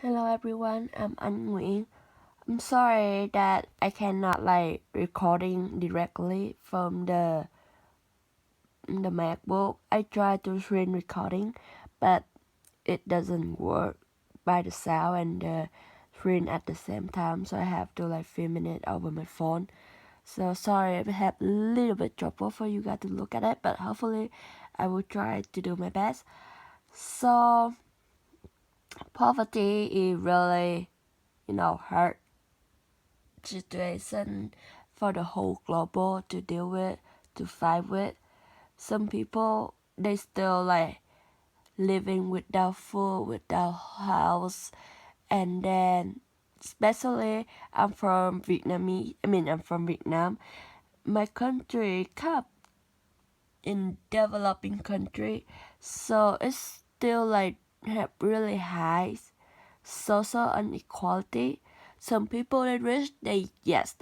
Hello everyone, I'm Anh Nguyễn. I'm sorry that I cannot recording directly from the MacBook. I tried to screen recording, but it doesn't work by the sound and the screen at the same time, so I have to film it over my phone. So sorry if I have a little bit trouble for you guys to look at it, but hopefully I will try to do my best. So poverty is really, hard situation for the whole global to deal with, to fight with. Some people they still living without food, without house, and then especially I'm from Vietnam. My country cup in developing country, so it's still have really high social inequality. Some people they rich, they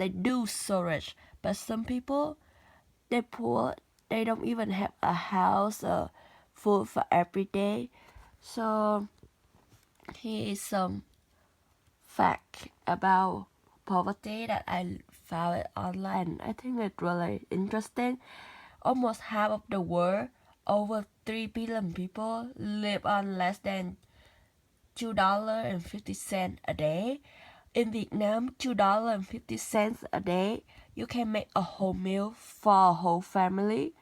do so rich, but some people they poor, they don't even have a house or food for every day. So here is some fact about poverty that I found it online. I think it's really interesting. Almost half of the world, over 3 billion people, live on less than $2.50 a day. In Vietnam, $2.50 a day, you can make a whole meal for a whole family.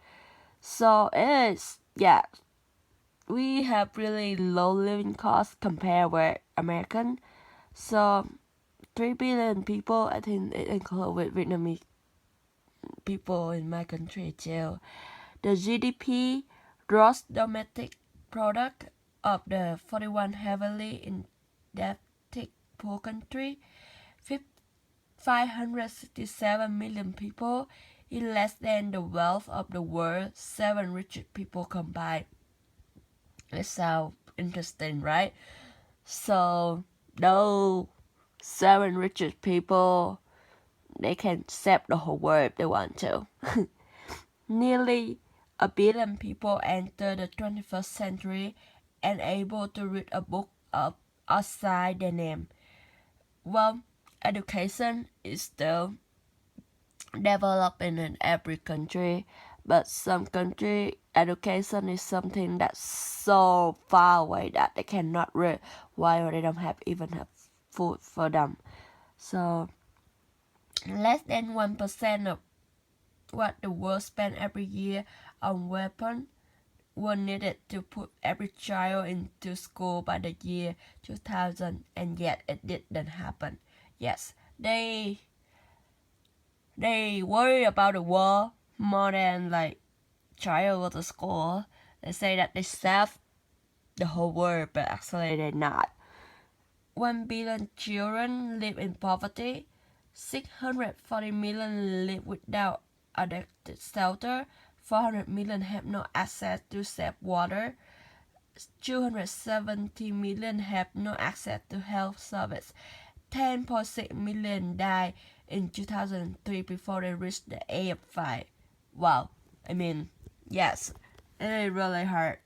So it is, yeah, we have really low living costs compared with American. So 3 billion people, I think it includes with Vietnamese people in my country too. The GDP, gross domestic product of the 41 heavily indebted poor country, 567 million people, is less than the wealth of the world's 7 richest people combined. It sounds interesting, right? So, those 7 richest people, they can save the whole world if they want to. Nearly a billion people enter the 21st century and able to read a book outside their name. Well, education is still developing in every country, but some country education is something that's so far away that they cannot read while they don't even have food for them. So less than 1% of what the world spends every year on weapons were needed to put every child into school by the year 2000, and yet it didn't happen. Yes, they worry about the war more than child go to school. They say that they save the whole world, but actually they're not. 1 billion children live in poverty. 640 million live without adequate shelter. 400 million have no access to safe water. 270 million have no access to health service. 10.6 million died in 2003 before they reached the age of 5. Wow. I mean, yes, it is really hard.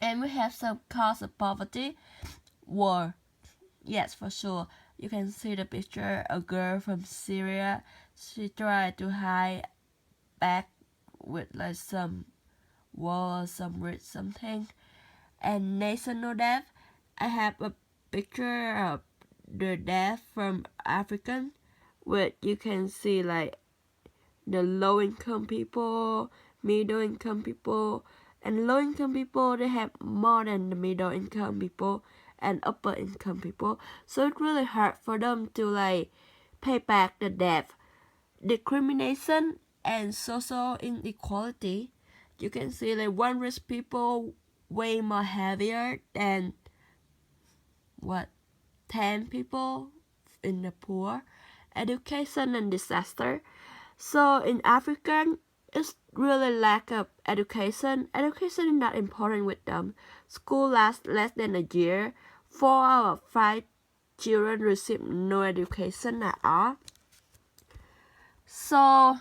And we have some cause of poverty. War. Yes, for sure. You can see the picture, a girl from Syria. She tried to hide back with some wall, some rich something. And national death. I have a picture of the death from African, where you can see the low income people, middle income people, and low income people they have more than the middle income people and upper income people. So it's really hard for them to pay back the debt. Discrimination and social inequality. You can see one rich people way more heavier than 10 people in the poor. Education and disaster. So in Africa, it's really lack of education. Education is not important with them. School lasts less than a year. 4 out of 5 children receive no education at all. So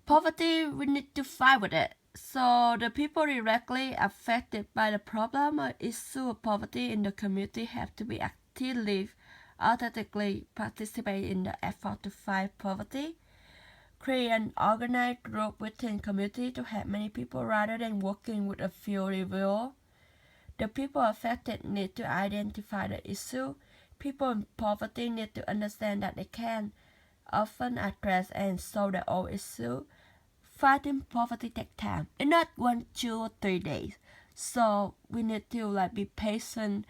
poverty, we need to fight with it. So the people directly affected by the problem or issue of poverty in the community have to be actively, authentically participate in the effort to fight poverty. Create an organized group within community to help many people rather than working with a few individuals. The people affected need to identify the issue. People in poverty need to understand that they can often address and solve their own issue. Fighting poverty takes time. It's not 1, 2, or 3 days. So we need to be patient,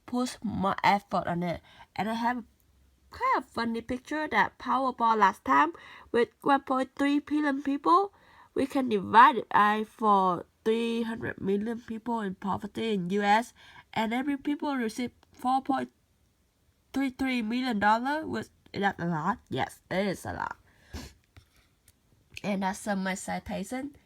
push more effort on it. And I have a kind of funny picture that Powerball last time with 1.3 billion people. We can divide it by for 300 million people in poverty in US, and every people receive $4.33 million. Is that a lot? Yes, it is a lot. And that's some of my citation.